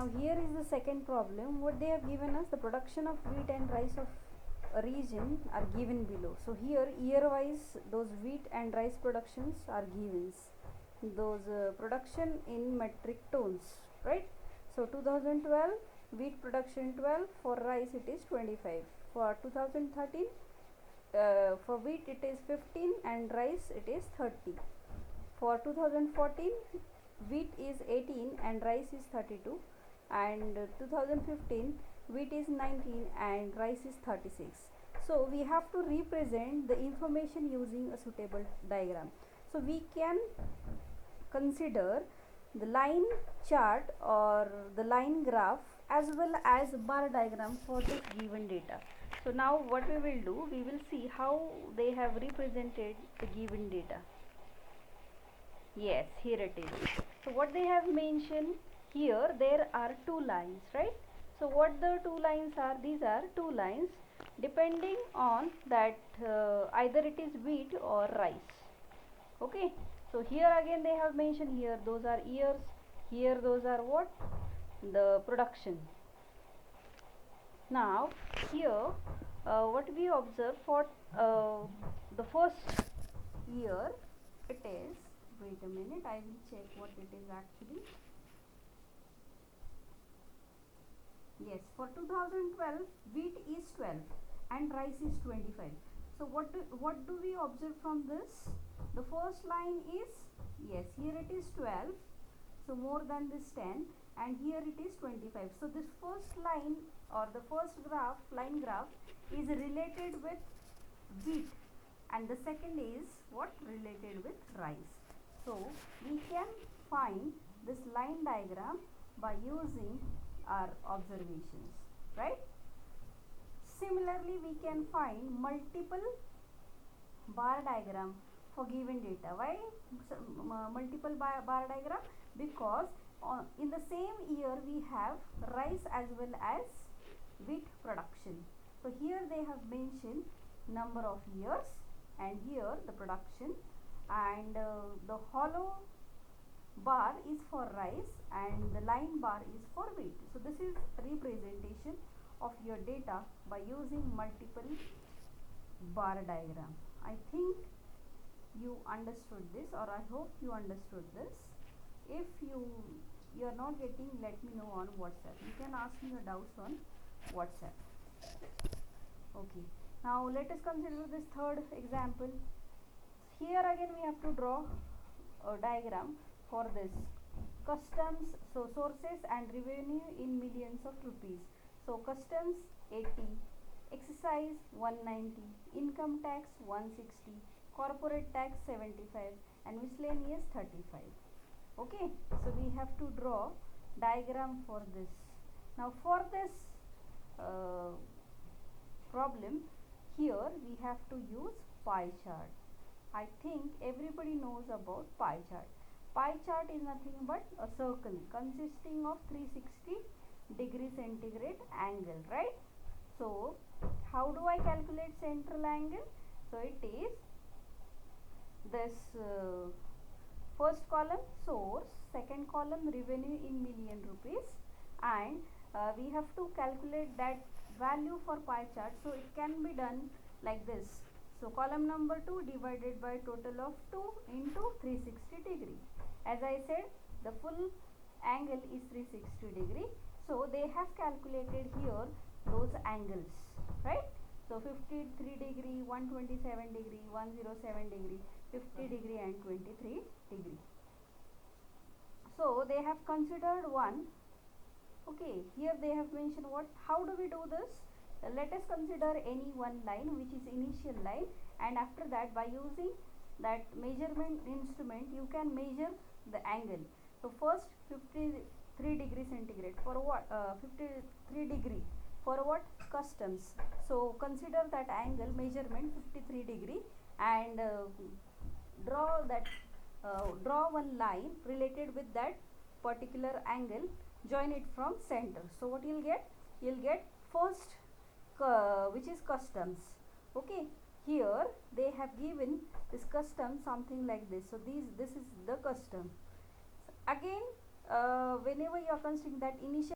Now here is the second problem. What they have given us, the production of wheat and rice of a region are given below. So here year wise those wheat and rice productions are given, those production in metric tons, right? So 2012 wheat production 12, for rice it is 25, for 2013 for wheat it is 15 and rice it is 30, for 2014 wheat is 18 and rice is 32, and 2015 wheat is 19 and rice is 36. So we have to represent the information using a suitable diagram. So we can consider the line chart or the line graph as well as bar diagram for this given data. So now what we will do, we will see how they have represented the given data. Yes, here it is. So what they have mentioned here, there are two lines, right? So what the two lines are, these are two lines depending on that either it is wheat or rice. Okay, so here again they have mentioned, here those are years, here those are what, the production. Now here what we observe for the first year, it is, wait a minute, I will check what it is actually. Yes, for 2012 wheat is 12 and rice is 25. So what do we observe from this? The first line is, yes, here it is 12, so more than this 10, and here it is 25. So this first line or the first graph, line graph, is related with wheat, and the second is what, related with rice. So we can find this line diagram by using our observations, right? Similarly, we can find multiple bar diagram for given data. Why multiple bar diagram? Because in the same year we have rice as well as wheat production. So here they have mentioned number of years and here the production, and the hollow bar is for rice and the line bar is for wheat. So this is representation of your data by using multiple bar diagram. I think you understood this, or I hope you understood this. If you are not getting, let me know on WhatsApp. You can ask me your doubts on WhatsApp. Okay, now let us consider this third example. Here again we have to draw a diagram for this customs, so sources and revenue in millions of rupees. So customs 80, excise 190, income tax 160, corporate tax 75, and miscellaneous 35. Okay, so we have to draw diagram for this. Now for this problem, here we have to use pie chart. I think everybody knows about pie chart. Pie chart is nothing but a circle consisting of 360 degree centigrade angle, right? So how do I calculate central angle? So it is this first column source, second column revenue in million rupees, and we have to calculate that value for pie chart. So it can be done like this. So column number 2 divided by total of 2 into 360 degree. As I said, the full angle is 360 degree. So they have calculated here those angles, right? So 53 degree, 127 degree, 107 degree, 50 degree and 23 degree. So they have considered one. Okay, here they have mentioned what, how do we do this? Let us consider any one line which is initial line, and after that by using that measurement instrument you can measure the angle. So first 53 degree centigrade for what, 53 degree for what, customs. So consider that angle measurement 53 degree and draw that draw one line related with that particular angle, join it from center. So what you'll get, first which is customs. Okay, here they have given this custom something like this. So this is the custom. Again whenever you are considering that initial